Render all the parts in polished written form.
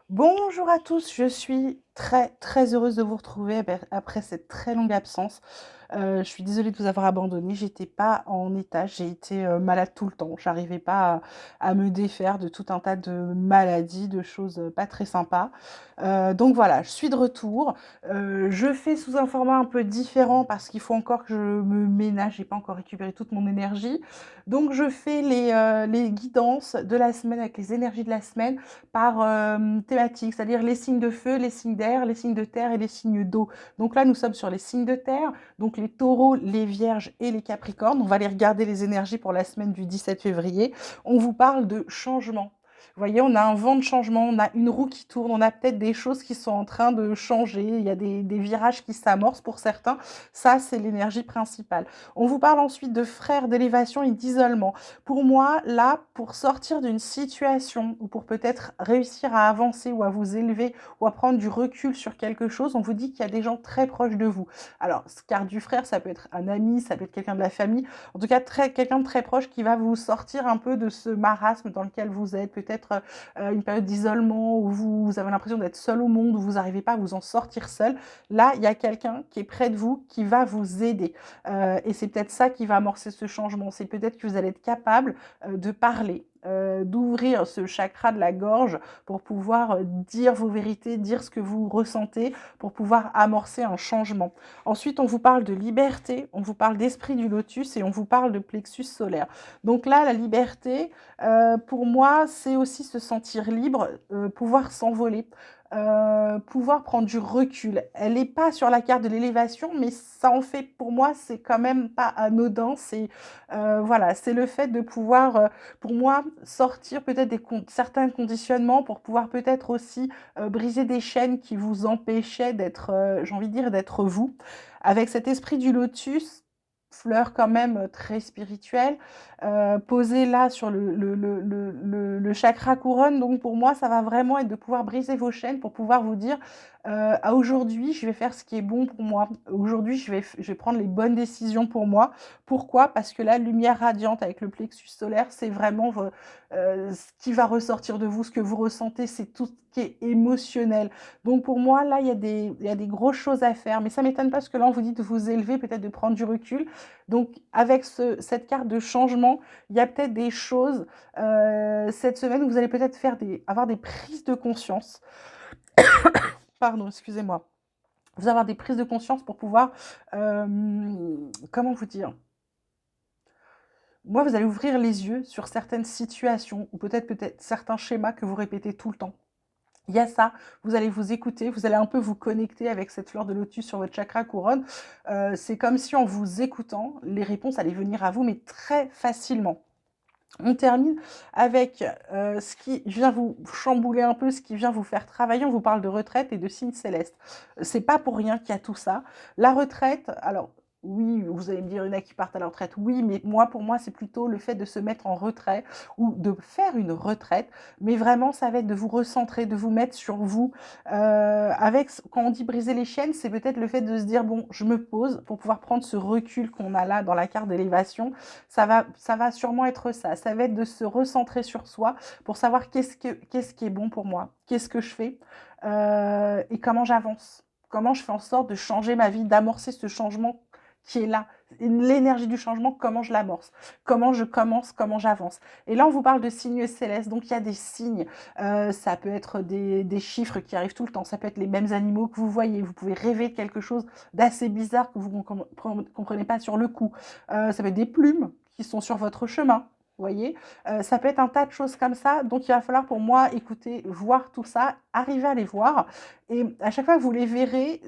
Bonjour à tous, je suis très heureuse de vous retrouver après cette très longue absence. Je suis désolée de vous avoir abandonné, j'étais pas en état, j'ai été malade tout le temps. J'arrivais pas à me défaire de tout un tas de maladies, de choses pas très sympas. Donc voilà, je suis de retour. Je fais sous un format un peu différent parce qu'il faut encore que je me ménage, j'ai pas encore récupéré toute mon énergie. Donc je fais les guidances de la semaine avec les énergies de la semaine par thématique, c'est-à-dire les signes de feu, les signes d'air, les signes de terre et les signes d'eau. Donc là, nous sommes sur les signes de terre, donc les taureaux, les vierges et les capricornes. On va aller regarder les énergies pour la semaine du 17 février. On vous parle de changement. Vous voyez, on a un vent de changement, on a une roue qui tourne, on a peut-être des choses qui sont en train de changer, il y a des virages qui s'amorcent pour certains. Ça, c'est l'énergie principale. On vous parle ensuite de frères d'élévation et d'isolement. Pour moi, là, pour sortir d'une situation ou pour peut-être réussir à avancer ou à vous élever ou à prendre du recul sur quelque chose, on vous dit qu'il y a des gens très proches de vous. Alors, car du frère, ça peut être un ami, ça peut être quelqu'un de la famille, en tout cas quelqu'un de très proche qui va vous sortir un peu de ce marasme dans lequel vous êtes, peut-être une période d'isolement où vous avez l'impression d'être seul au monde, où vous n'arrivez pas à vous en sortir seul. Là, il y a quelqu'un qui est près de vous qui va vous aider. Et c'est peut-être ça qui va amorcer ce changement. C'est peut-être que vous allez être capable de parler, d'ouvrir ce chakra de la gorge pour pouvoir dire vos vérités, dire ce que vous ressentez, pour pouvoir amorcer un changement. Ensuite, on vous parle de liberté, on vous parle d'esprit du lotus et on vous parle de plexus solaire. Donc là, la liberté, pour moi, c'est aussi se sentir libre, pouvoir s'envoler. Pouvoir prendre du recul. Elle n'est pas sur la carte de l'élévation, mais ça en fait, pour moi, c'est quand même pas anodin. C'est voilà, c'est le fait de pouvoir, pour moi, sortir peut-être certains conditionnements pour pouvoir peut-être aussi briser des chaînes qui vous empêchaient d'être, j'ai envie de dire, d'être vous. Avec cet esprit du lotus, fleur quand même très spirituelle, posé là sur le chakra couronne. Donc pour moi, ça va vraiment être de pouvoir briser vos chaînes pour pouvoir vous dire, aujourd'hui, je vais faire ce qui est bon pour moi. Aujourd'hui, je vais prendre les bonnes décisions pour moi. Pourquoi? Parce que la lumière radiante avec le plexus solaire, c'est vraiment ce qui va ressortir de vous, ce que vous ressentez, c'est tout ce qui est émotionnel. Donc pour moi, là, il y a des grosses choses à faire. Mais ça ne m'étonne pas parce que là, on vous dit de vous élever, peut-être de prendre du recul. Donc avec cette carte de changement, il y a peut-être des choses cette semaine où vous allez peut-être avoir des prises de conscience. Pardon, excusez-moi. Vous avoir des prises de conscience pour pouvoir, comment vous dire? Moi, vous allez ouvrir les yeux sur certaines situations ou peut-être certains schémas que vous répétez tout le temps. Il y a ça, vous allez vous écouter, vous allez un peu vous connecter avec cette fleur de lotus sur votre chakra couronne. C'est comme si en vous écoutant, les réponses allaient venir à vous, mais très facilement. On termine avec ce qui vient vous chambouler un peu, ce qui vient vous faire travailler. On vous parle de retraite et de signes célestes. C'est pas pour rien qu'il y a tout ça. La retraite, alors oui, vous allez me dire, il y en a qui partent à la retraite. Oui, mais moi, pour moi, c'est plutôt le fait de se mettre en retrait ou de faire une retraite. Mais vraiment, ça va être de vous recentrer, de vous mettre sur vous. Quand on dit briser les chaînes, c'est peut-être le fait de se dire, bon, je me pose pour pouvoir prendre ce recul qu'on a là dans la carte d'élévation. Ça va sûrement être ça. Ça va être de se recentrer sur soi pour savoir qu'est-ce qui est bon pour moi, qu'est-ce que je fais et comment j'avance. Comment je fais en sorte de changer ma vie, d'amorcer ce changement qui est là. L'énergie du changement, comment je l'amorce, comment je commence, comment j'avance. Et là, on vous parle de signes célestes. Donc, il y a des signes. Ça peut être des chiffres qui arrivent tout le temps. Ça peut être les mêmes animaux que vous voyez. Vous pouvez rêver de quelque chose d'assez bizarre que vous ne comprenez pas sur le coup. Ça peut être des plumes qui sont sur votre chemin. Vous voyez, ça peut être un tas de choses comme ça. Donc, il va falloir pour moi écouter, voir tout ça, arriver à les voir. Et à chaque fois que vous les verrez,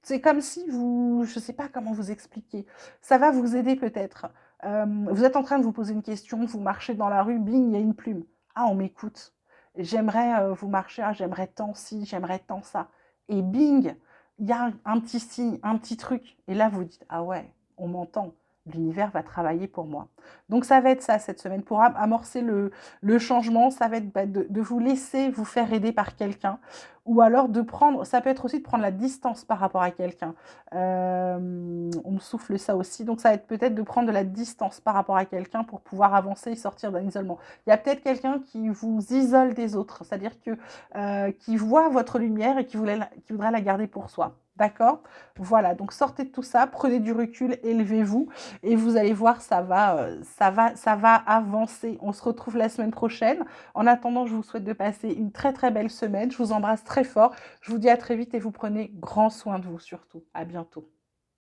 c'est comme si vous, je ne sais pas comment vous expliquer, ça va vous aider peut-être. Vous êtes en train de vous poser une question, vous marchez dans la rue, bing, il y a une plume. Ah, on m'écoute. J'aimerais vous marcher, ah, j'aimerais tant ci, j'aimerais tant ça. Et bing, il y a un petit signe, un petit truc. Et là, vous dites, ah ouais, on m'entend. L'univers va travailler pour moi. Donc ça va être ça cette semaine pour amorcer le changement, ça va être de vous laisser vous faire aider par quelqu'un ou alors de prendre, ça peut être aussi de prendre la distance par rapport à quelqu'un. On me souffle ça aussi, donc ça va être peut-être de prendre de la distance par rapport à quelqu'un pour pouvoir avancer et sortir d'un isolement. Il y a peut-être quelqu'un qui vous isole des autres, c'est-à-dire que qui voit votre lumière et qui voudrait la garder pour soi. D'accord? Voilà, donc sortez de tout ça, prenez du recul, élevez-vous et vous allez voir, ça va avancer. On se retrouve la semaine prochaine. En attendant, je vous souhaite de passer une très très belle semaine. Je vous embrasse très fort. Je vous dis à très vite et vous prenez grand soin de vous surtout. À bientôt.